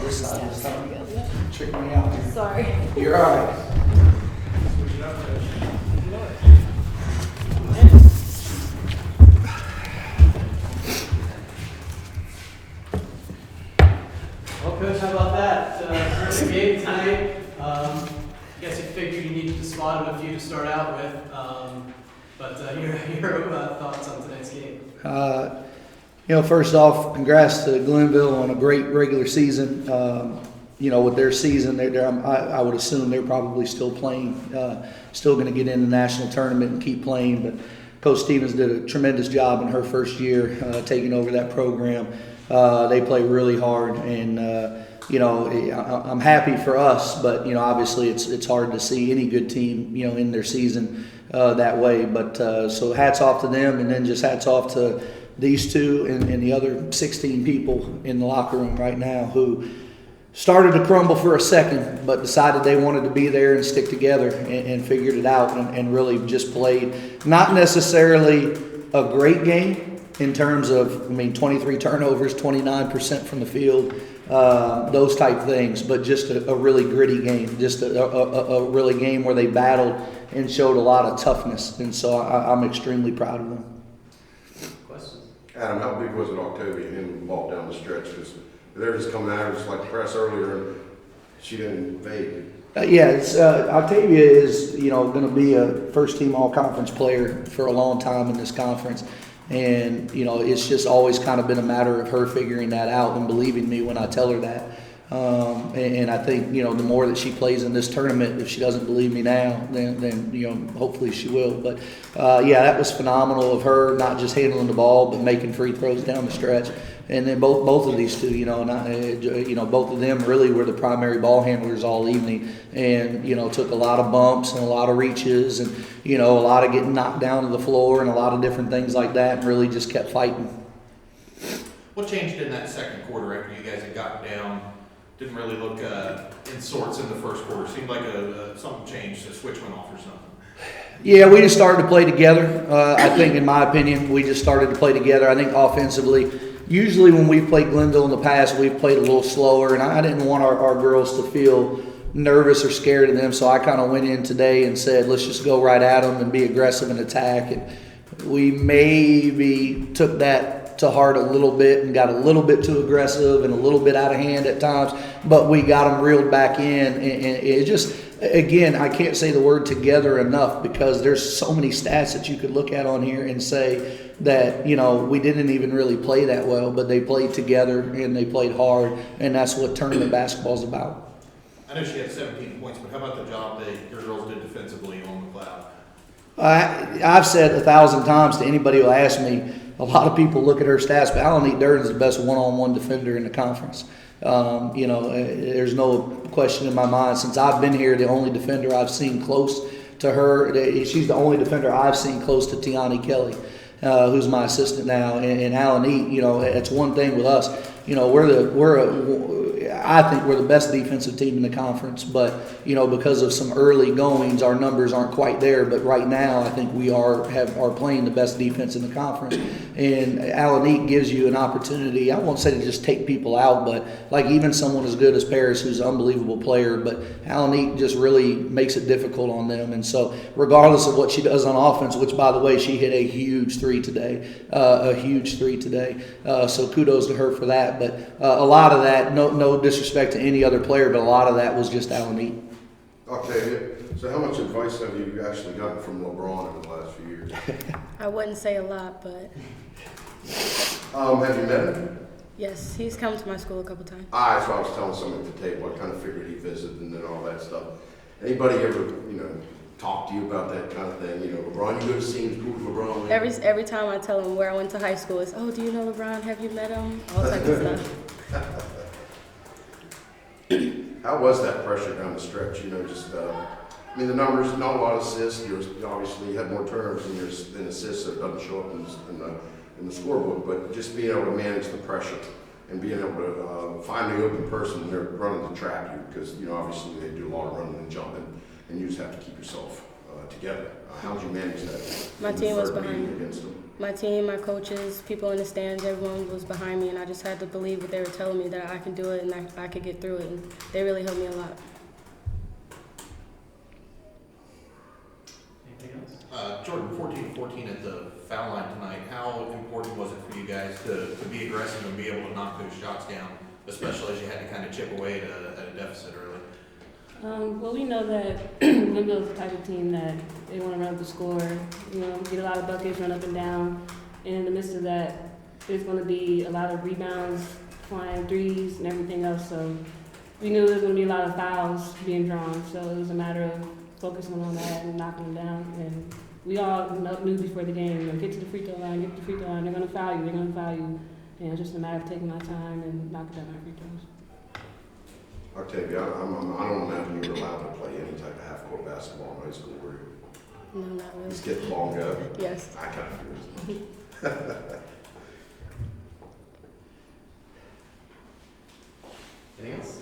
this side this time. Trick me out here. Sorry. You're all right. Well, Coach, how about that? Terrific game tonight. I guess you figured you needed to spot a few to start out with, but your thoughts on tonight's game? First off, congrats to Glenville on a great regular season. With their season, I would assume they're probably still playing, still going to get in the national tournament and keep playing. But Coach Stevens did a tremendous job in her first year taking over that program. They play really hard, and I'm happy for us. But obviously, it's hard to see any good team in their season that way. But so hats off to them, and then just hats off to these two and the other 16 people in the locker room right now who started to crumble for a second, but decided they wanted to be there and stick together and figured it out and really just played not necessarily a great game in terms of, 23 turnovers, 29% from the field, those type things, but just a really gritty game, just a really game where they battled and showed a lot of toughness. And so I'm extremely proud of them. Adam, how big was it Octavia him walk down the stretch? Because they're just coming at her just like the press earlier, and she didn't fade. Octavia is going to be a first-team all-conference player for a long time in this conference, and it's just always kind of been a matter of her figuring that out and believing me when I tell her that. And I think the more that she plays in this tournament, if she doesn't believe me now, then hopefully she will. But that was phenomenal of her, not just handling the ball but making free throws down the stretch. And then both of these two, both of them really were the primary ball handlers all evening, and took a lot of bumps and a lot of reaches, and a lot of getting knocked down to the floor and a lot of different things like that, and really just kept fighting. What changed in that second quarter after you guys had gotten down? Didn't really look in sorts in the first quarter. Seemed like something changed, a switch went off or something. Yeah, we just started to play together. I think, in my opinion, we just started to play together. I think offensively, usually when we've played Glenville in the past, we've played a little slower, and I didn't want our girls to feel nervous or scared of them, so I kind of went in today and said, let's just go right at them and be aggressive and attack. And we maybe took that to heart a little bit and got a little bit too aggressive and a little bit out of hand at times, but we got them reeled back in, and it just, again, I can't say the word together enough, because there's so many stats that you could look at on here and say that we didn't even really play that well, but they played together and they played hard, and that's what tournament basketball's about. I know she had 17 points, but how about the job that your girls did defensively on the Cloud? I've said 1,000 times to anybody who asks me, a lot of people look at her stats, but Alanique Durden's the best one-on-one defender in the conference. There's no question in my mind. Since I've been here, the only defender I've seen close to her, she's the only defender I've seen close to Tiani Kelly, who's my assistant now. And Alanique, it's one thing with us. I think we're the best defensive team in the conference, but because of some early goings, our numbers aren't quite there. But right now, I think we are playing the best defense in the conference. And Alanique gives you an opportunity. I won't say to just take people out, but like even someone as good as Paris, who's an unbelievable player, but Alanique just really makes it difficult on them. And so, regardless of what she does on offense, which by the way, she hit a huge three today, so kudos to her for that. But a lot of that, no disrespect to any other player, but a lot of that was just Alanique. Octavia, so how much advice have you actually gotten from LeBron in the last few years? I wouldn't say a lot, but Have you met him? yes, he's come to my school a couple times. That's what I was telling someone at the table. I kind of figured he visited and then all that stuff. Anybody ever, talk to you about that kind of thing? LeBron, you go to scenes, cool with LeBron. Every time I tell him where I went to high school, it's, oh, do you know LeBron? Have you met him? All type of stuff. How was that pressure down the stretch? The numbers, not a lot of assists. You obviously had more turnovers than assists, so it doesn't show up in the scorebook. But just being able to manage the pressure and being able to find the open person when they're running to trap you, because obviously they do a lot of running and jumping, and you just have to keep yourself together. How did you manage that? My in the team was third behind meeting me. against them? My team, my coaches, people in the stands, everyone was behind me, and I just had to believe what they were telling me, that I can do it and I could get through it. And they really helped me a lot. Anything else? Jordan, 14-14 at the foul line tonight. How important was it for you guys to be aggressive and be able to knock those shots down, especially as you had to kind of chip away at a deficit early? Well, we know that Glenville's the type of team that they want to run up the score, get a lot of buckets, run up and down. And in the midst of that, there's going to be a lot of rebounds, flying threes, and everything else. So we knew there was going to be a lot of fouls being drawn. So it was a matter of focusing on that and knocking them down. And we all knew before the game, get to the free throw line, get to the free throw line. They're going to foul you. They're going to foul you. And it's just a matter of taking my time and knocking down my free throws. Octavia, I don't imagine you were allowed to play any type of half-court basketball in high school, were you? No, not really. Just get the ball and go? Yes. I kind of figured as much. Anything else?